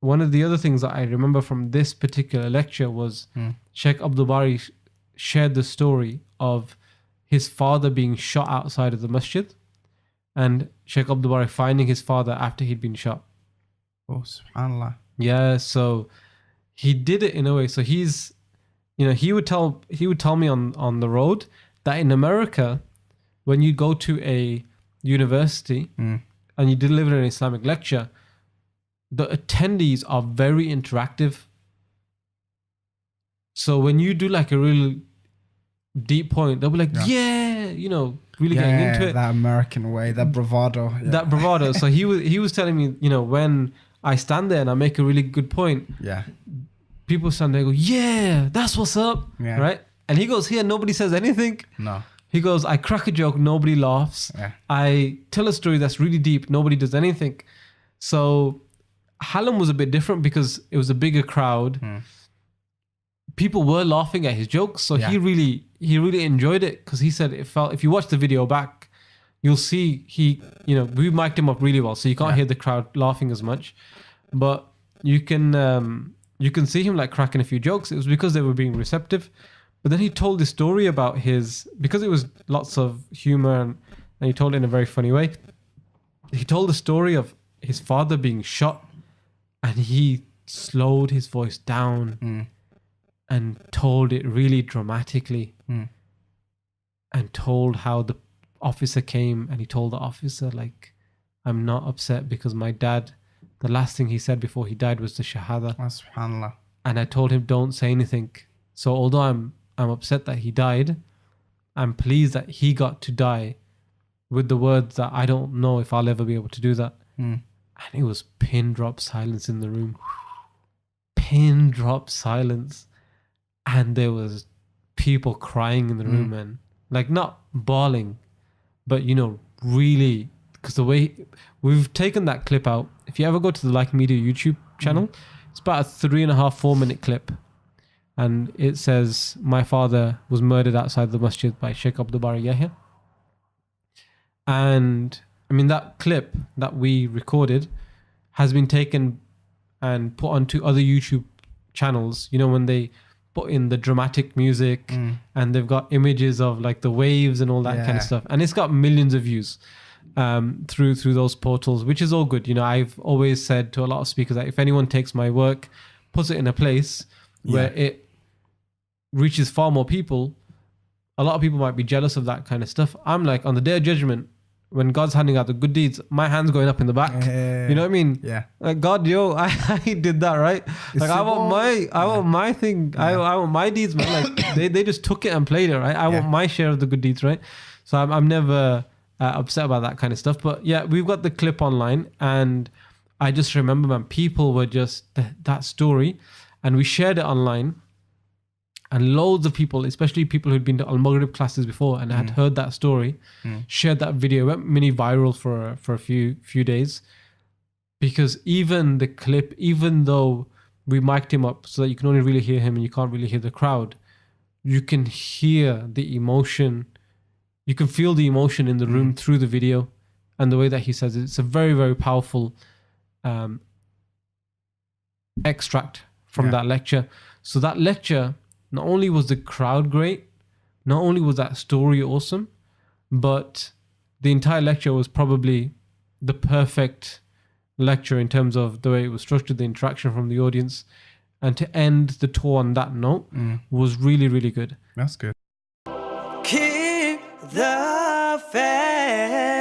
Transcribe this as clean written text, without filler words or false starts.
one of the other things that I remember from this particular lecture was Shaykh AbdulBary shared the story of his father being shot outside of the masjid, and Shaykh AbdulBary finding his father after he'd been shot. Oh, subhanallah. Yeah, so he did it in a way. So he's, he would tell me on the road that in America, when you go to a university and you deliver an Islamic lecture, the attendees are very interactive. So when you do like a really deep point, they'll be like, really getting into it. That American way, that bravado. Yeah. That bravado. So he was telling me, when I stand there and I make a really good point, people stand there and go, yeah, that's what's up, right? And he goes, here, nobody says anything. No. He goes, I crack a joke, nobody laughs. Yeah. I tell a story that's really deep, nobody does anything. So Hallam was a bit different because it was a bigger crowd. People were laughing at his jokes, so he really enjoyed it, because he said it felt, if you watch the video back, you'll see we mic'd him up really well, so you can't hear the crowd laughing as much, but you can see him like cracking a few jokes. It was because they were being receptive. But then he told this story about because it was lots of humor and he told it in a very funny way. He told the story of his father being shot, and he slowed his voice down and told it really dramatically and told how the officer came, and he told the officer, like, I'm not upset because my dad, the last thing he said before he died was the shahadah. SubhanAllah. And I told him, don't say anything. So although I'm upset that he died, I'm pleased that he got to die with the words that I don't know if I'll ever be able to do that. And it was pin drop silence in the room. Pin drop silence. And there was people crying in the room, and like not bawling, but really, because the way we've taken that clip out. If you ever go to the Like Media YouTube channel, it's about a 3.5-4 minute clip. And it says, my father was murdered outside the masjid by Shaykh AbdulBary Yahya. And I mean, that clip that we recorded has been taken and put onto other YouTube channels, when they put in the dramatic music and they've got images of like the waves and all that kind of stuff. And it's got millions of views through those portals, which is all good. I've always said to a lot of speakers that if anyone takes my work, puts it in a place where it reaches far more people, a lot of people might be jealous of that kind of stuff. I'm like, on the day of judgment, when God's handing out the good deeds, my hand's going up in the back. You know what I mean? Yeah. Like, God, I did that, right? Like, I want my thing. I want my deeds, man. Like, they just took it and played it, right? I want my share of the good deeds, right? So I'm never upset about that kind of stuff. But yeah, we've got the clip online, and I just remember, man, people were just that story, and we shared it online. And loads of people, especially people who'd been to Al-Maghrib classes before and had heard that story, shared that video. It went mini viral for a few days, because even the clip, even though we mic'd him up so that you can only really hear him and you can't really hear the crowd, you can hear the emotion. You can feel the emotion in the room through the video, and the way that he says it. It's a very, very powerful extract from that lecture. So that lecture, not only was the crowd great, not only was that story awesome, but the entire lecture was probably the perfect lecture in terms of the way it was structured, the interaction from the audience. And to end the tour on that note was really, really good. That's good. Keep the faith.